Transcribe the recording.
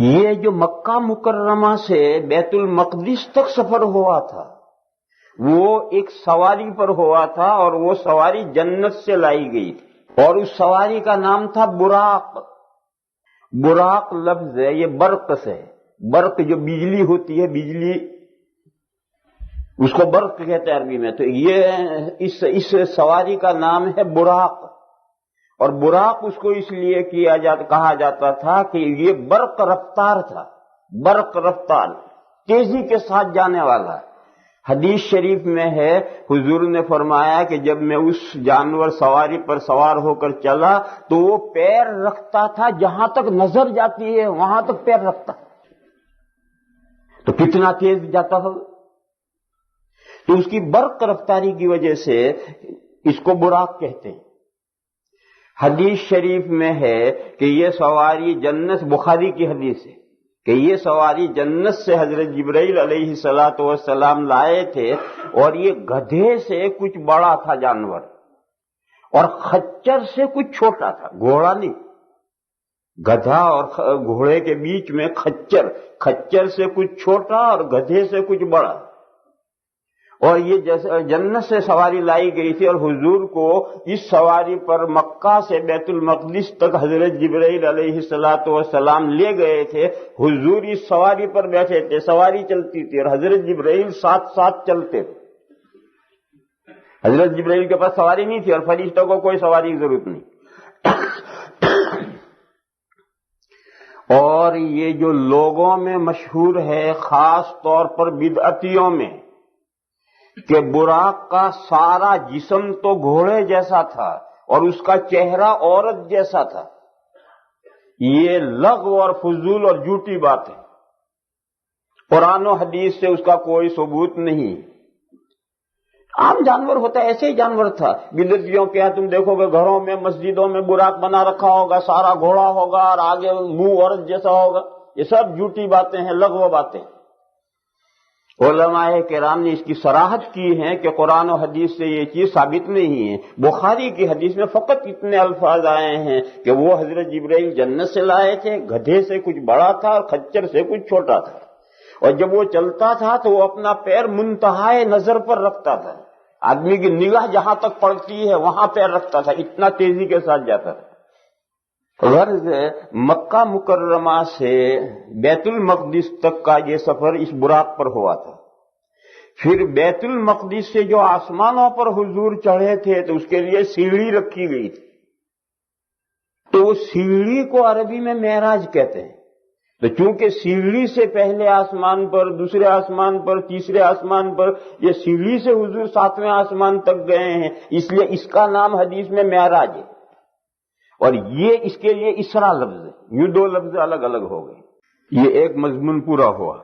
یہ جو مکہ مکرمہ سے بیت المقدس تک سفر ہوا تھا وہ ایک سواری پر ہوا تھا، اور وہ سواری جنت سے لائی گئی تھی، اور اس سواری کا نام تھا براق۔ براق لفظ ہے یہ برق سے، برق جو بجلی ہوتی ہے، بجلی اس کو برق کہتے ہیں عربی میں، تو یہ اس سواری کا نام ہے براق۔ اور براق اس کو اس لیے کہا جاتا تھا کہ یہ برق رفتار تھا، برق رفتار، تیزی کے ساتھ جانے والا۔ حدیث شریف میں ہے حضور نے فرمایا کہ جب میں اس جانور سواری پر سوار ہو کر چلا تو وہ پیر رکھتا تھا، جہاں تک نظر جاتی ہے وہاں تک پیر رکھتا، تو کتنا تیز جاتا تھا۔ تو اس کی برق رفتاری کی وجہ سے اس کو براق کہتے ہیں۔ حدیث شریف میں ہے کہ یہ سواری جنت، بخاری کی حدیث ہے کہ یہ سواری جنت سے حضرت جبرائیل علیہ السلام لائے تھے، اور یہ گدھے سے کچھ بڑا تھا جانور، اور خچر سے کچھ چھوٹا تھا، گھوڑا نہیں، گدھا اور گھوڑے کے بیچ میں خچر سے کچھ چھوٹا اور گدھے سے کچھ بڑا۔ اور یہ جیسے جنت سے سواری لائی گئی تھی، اور حضور کو اس سواری پر مکہ سے بیت المقدس تک حضرت جبرائیل علیہ السلام لے گئے تھے۔ حضور اس سواری پر بیٹھے تھے، سواری چلتی تھی، اور حضرت جبرائیل ساتھ ساتھ چلتے تھے۔ حضرت جبرائیل کے پاس سواری نہیں تھی، اور فرشتوں کو کوئی سواری کی ضرورت نہیں۔ اور یہ جو لوگوں میں مشہور ہے، خاص طور پر بدعتیوں میں، کہ براق کا سارا جسم تو گھوڑے جیسا تھا اور اس کا چہرہ عورت جیسا تھا، یہ لغو اور فضول اور جھوٹی بات ہے۔ قرآن و حدیث سے اس کا کوئی ثبوت نہیں۔ عام جانور ہوتا ہے، ایسے ہی جانور تھا۔ بدعتیوں کے یہاں تم دیکھو گے گھروں میں، مسجدوں میں براق بنا رکھا ہوگا، سارا گھوڑا ہوگا اور آگے منہ عورت جیسا ہوگا، یہ سب جھوٹی باتیں ہیں، لغو باتیں۔ علماء کرام نے اس کی صراحت کی ہے کہ قرآن و حدیث سے یہ چیز ثابت نہیں ہے۔ بخاری کی حدیث میں فقط اتنے الفاظ آئے ہیں کہ وہ حضرت جبرائیل جنت سے لائے تھے، گدھے سے کچھ بڑا تھا اور خچر سے کچھ چھوٹا تھا، اور جب وہ چلتا تھا تو وہ اپنا پیر منتہائے نظر پر رکھتا تھا، آدمی کی نگاہ جہاں تک پڑتی ہے وہاں پیر رکھتا تھا، اتنا تیزی کے ساتھ جاتا تھا۔ غرض مکہ مکرمہ سے بیت المقدس تک کا یہ سفر اس براق پر ہوا تھا۔ پھر بیت المقدس سے جو آسمانوں پر حضور چڑھے تھے تو اس کے لیے سیڑھی رکھی گئی تھی، تو اس سیڑھی کو عربی میں معراج کہتے ہیں۔ تو چونکہ سیڑھی سے پہلے آسمان پر، دوسرے آسمان پر، تیسرے آسمان پر، یہ سیڑھی سے حضور 7ویں آسمان تک گئے ہیں، اس لیے اس کا نام حدیث میں معراج ہے، اور یہ اس کے لیے اسرا لفظ ہے۔ یہ دو لفظ الگ الگ ہو گئے۔ یہ ایک مضمون پورا ہوا۔